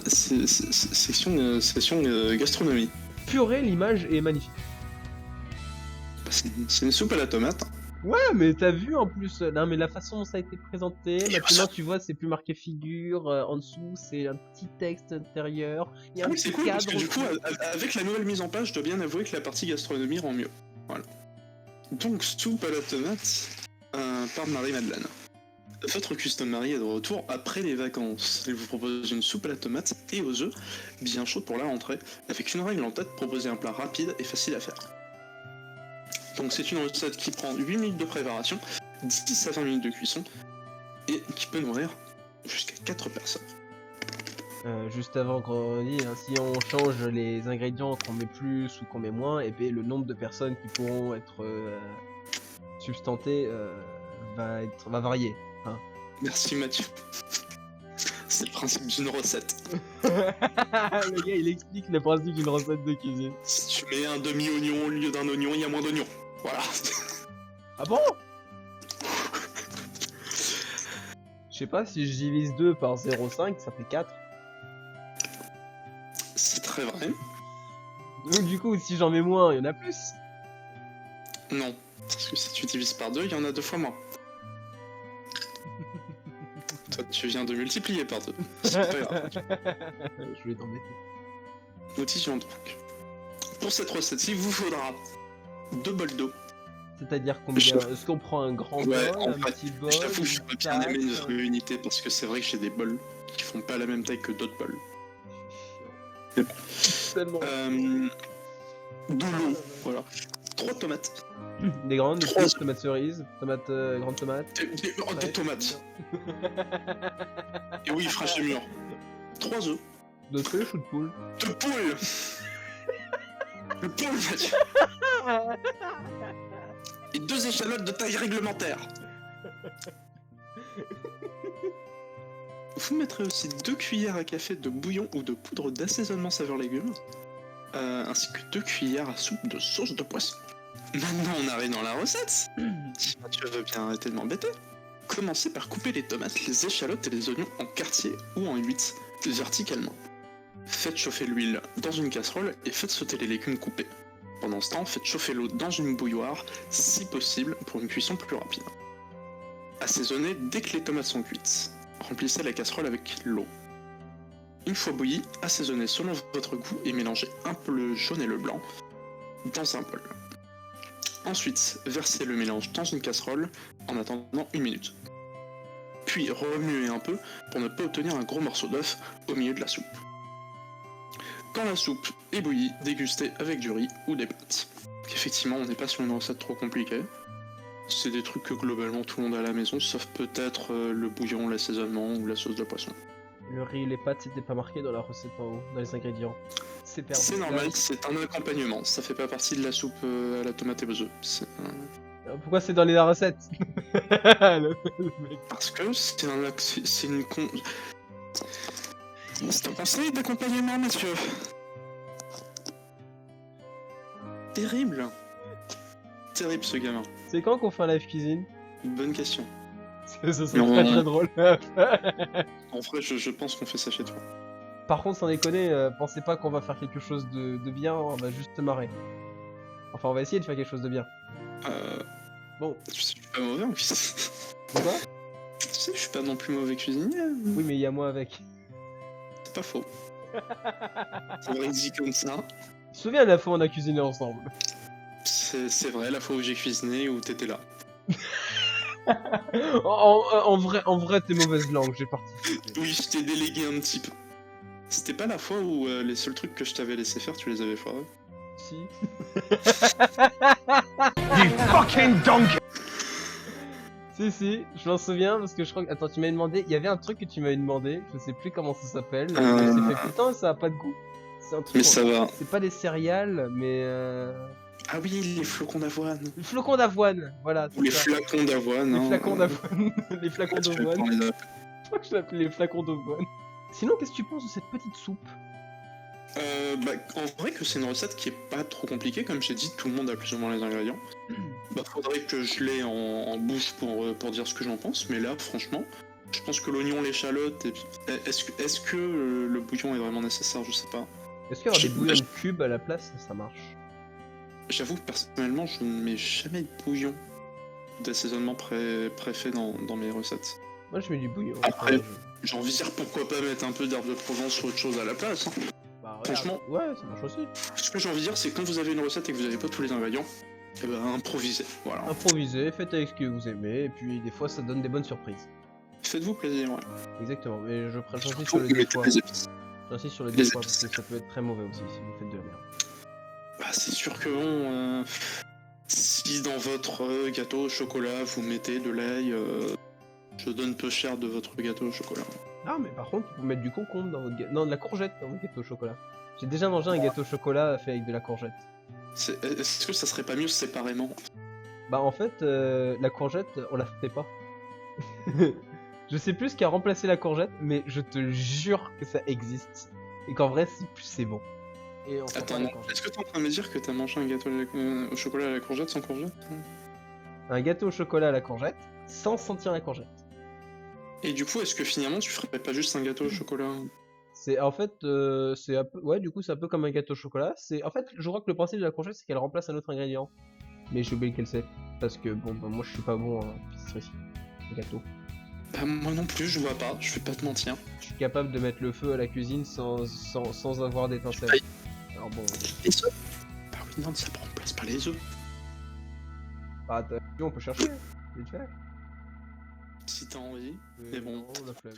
Section gastronomie. Purée, l'image est magnifique. C'est une soupe à la tomate. Ouais, mais t'as vu en plus, non mais la façon dont ça a été présenté, maintenant tu vois c'est plus marqué figure, en dessous c'est un petit texte intérieur, il y a un Oui, petit c'est cool parce cadre. que du coup, avec la nouvelle mise en page, je dois bien avouer que la partie gastronomie rend mieux. Voilà. Donc, soupe à la tomate par Marie-Madeleine. Votre custom Marie est de retour après les vacances. Elle vous propose une soupe à la tomate et aux œufs, bien chaude pour la rentrée, avec une règle en tête, proposer un plat rapide et facile à faire. Donc c'est une recette qui prend 8 minutes de préparation, 10 à 20 minutes de cuisson, et qui peut nourrir jusqu'à 4 personnes. Juste avant qu'on dise, hein, si on change les ingrédients, qu'on met plus ou qu'on met moins, et bien le nombre de personnes qui pourront être substantées va varier. Hein. Merci Mathieu. C'est le principe d'une recette. Le gars il explique le principe d'une recette de cuisine. Si tu mets un demi-oignon au lieu d'un oignon, il y a moins d'oignons. Voilà. Ah bon? Je sais pas, si je divise 2 par 0,5, ça fait 4. C'est très vrai. Donc du coup, si j'en mets moins, il y en a plus. Non, parce que si tu divises par 2, il y en a 2 fois moins. Toi, tu viens de multiplier par 2. C'est pas grave. Je vais t'embêter. Notifions donc. Pour cette recette, il vous faudra 2 bols d'eau. C'est-à-dire combien? Est-ce qu'on prend un grand bol, un petit bol? Je t'avoue que je peux bien aimer une unité parce que c'est vrai que j'ai des bols qui font pas la même taille que d'autres bols. Tellement. De l'eau, voilà. 3 tomates. Des grandes, des 3 petites, tomates cerises, tomates, grandes tomates. Des tomates. Et oui, fraîche et mûre. 3 œufs. D'autruche ou de poule? De poule. Le poule, Mathieu. Et 2 échalotes de taille réglementaire. Vous mettrez aussi 2 cuillères à café de bouillon ou de poudre d'assaisonnement saveur légumes, ainsi que 2 cuillères à soupe de sauce de poisson. Maintenant on arrive dans la recette. Si Mathieu veut bien arrêter de m'embêter. Commencez par couper les tomates, les échalotes et les oignons en quartiers ou en 8, verticalement. Faites chauffer l'huile dans une casserole et faites sauter les légumes coupés. Pendant ce temps, faites chauffer l'eau dans une bouilloire, si possible, pour une cuisson plus rapide. Assaisonnez dès que les tomates sont cuites. Remplissez la casserole avec l'eau. Une fois bouillie, assaisonnez selon votre goût et mélangez un peu le jaune et le blanc dans un bol. Ensuite, versez le mélange dans une casserole en attendant 1 minute. Puis remuez un peu pour ne pas obtenir un gros morceau d'œuf au milieu de la soupe. Quand la soupe est bouillie, dégustez avec du riz ou des pâtes. Effectivement, on n'est pas sur une recette trop compliquée. C'est des trucs que globalement tout le monde a à la maison, sauf peut-être le bouillon, l'assaisonnement ou la sauce de poisson. Le riz et les pâtes, c'était pas marqué dans la recette en haut, dans les ingrédients. C'est perdu. C'est normal, c'est un accompagnement, ça fait pas partie de la soupe à la tomate et aux œufs. Pourquoi c'est dans les recettes? Parce que c'est une c'est un conseil d'accompagnement, monsieur. Terrible. Terrible ce gamin. C'est quand qu'on fait un live cuisine? Bonne question. Ça serait très drôle. En vrai, je pense qu'on fait ça chez toi. Par contre, sans déconner, pensez pas qu'on va faire quelque chose de bien, on va juste se marrer. Enfin, on va essayer de faire quelque chose de bien. Bon. Tu sais, je suis pas mauvais en cuisine. Quoi? Tu sais, je suis pas non plus mauvais cuisinier. Oui, mais il y a moi avec. C'est pas faux. C'est vrai dit comme ça. Tu te souviens de la fois où on a cuisiné ensemble? C'est vrai, la fois où j'ai cuisiné, où t'étais là. en vrai, t'es mauvaise langue, j'ai participé. Oui, je t'ai délégué un petit peu. C'était pas la fois où les seuls trucs que je t'avais laissé faire, tu les avais foirés? Si. You fucking donkey! Si, je m'en souviens parce que je crois que... Attends, tu m'avais demandé... Il y avait un truc que tu m'avais demandé, je sais plus comment ça s'appelle. Je me suis fait putain, ça a pas de goût. C'est un truc... Mais ça va. C'est pas des céréales, mais... Ah oui, les flocons d'avoine. Les flocons d'avoine, voilà. Ou les flacons d'avoine. Les flacons d'avoine. Les flacons d'avoine. Je crois que je l'appelais les flacons d'avoine. Sinon, qu'est-ce que tu penses de cette petite soupe? En vrai que c'est une recette qui est pas trop compliquée, comme j'ai dit, tout le monde a plus ou moins les ingrédients. Faudrait que je l'ai en bouche pour dire ce que j'en pense, mais là, franchement, Je pense que l'oignon, l'échalote, et puis... Est-ce que le bouillon est vraiment nécessaire? Je sais pas. Est-ce qu'il y aura des Je- bouillons de cubes à la place? Ça marche. J'avoue que personnellement, je ne mets jamais de bouillon d'assaisonnement préfet dans mes recettes. Moi, je mets du bouillon. Après, enfin, J'ai envie de dire pourquoi pas mettre un peu d'herbe de Provence ou autre chose à la place. Hein. Bah, Franchement. Ouais, ça marche aussi. Ce que j'ai envie de dire, c'est que quand vous avez une recette et que vous n'avez pas tous les ingrédients, eh ben improvisez. Voilà. Improvisez, faites avec ce que vous aimez, et puis des fois, ça donne des bonnes surprises. Faites-vous plaisir, ouais. Exactement, mais j'insiste Surtout, sur le mettez deux fois. des épices. J'insiste sur le des deux fois, épices. parce que ça peut être très mauvais aussi si vous faites de la merde. Bah, c'est sûr que bon, si dans votre gâteau au chocolat vous mettez de l'ail, je donne peu cher de votre gâteau au chocolat. Ah, mais par contre, vous pouvez mettre du concombre dans votre gâteau. Non, de la courgette dans votre gâteau au chocolat. J'ai déjà mangé un gâteau au chocolat fait avec de la courgette. Est-ce que ça serait pas mieux séparément? Bah, en fait, la courgette, on la fait pas. Je sais plus ce qui a remplacé la courgette, mais je te jure que ça existe. Et qu'en vrai, c'est bon. Et on fait pas Attends, la courgette. est-ce que t'es en train de me dire que t'as mangé un gâteau au chocolat à la courgette sans courgette? Un gâteau au chocolat à la courgette, sans sentir la courgette. Et du coup, est-ce que finalement tu ferais pas juste un gâteau au chocolat? C'est en fait, c'est un peu, ouais, du coup, c'est un peu comme un gâteau au chocolat. C'est, en fait, je crois que le principe de la courgette, c'est qu'elle remplace un autre ingrédient. Mais j'ai oublié lequel c'est. Parce que, bon, bah, moi, je suis pas bon en pâtisserie. Gâteau. Bah moi non plus, je vois pas, je vais pas te mentir. Je suis capable de mettre le feu à la cuisine sans avoir d'étincelle. Aïe. Alors bon, Les œufs? Bah oui, non, ça remplace pas les œufs. bah, on peut chercher, vite fait. Si t'as envie. Mais Mais bon, non, la flemme.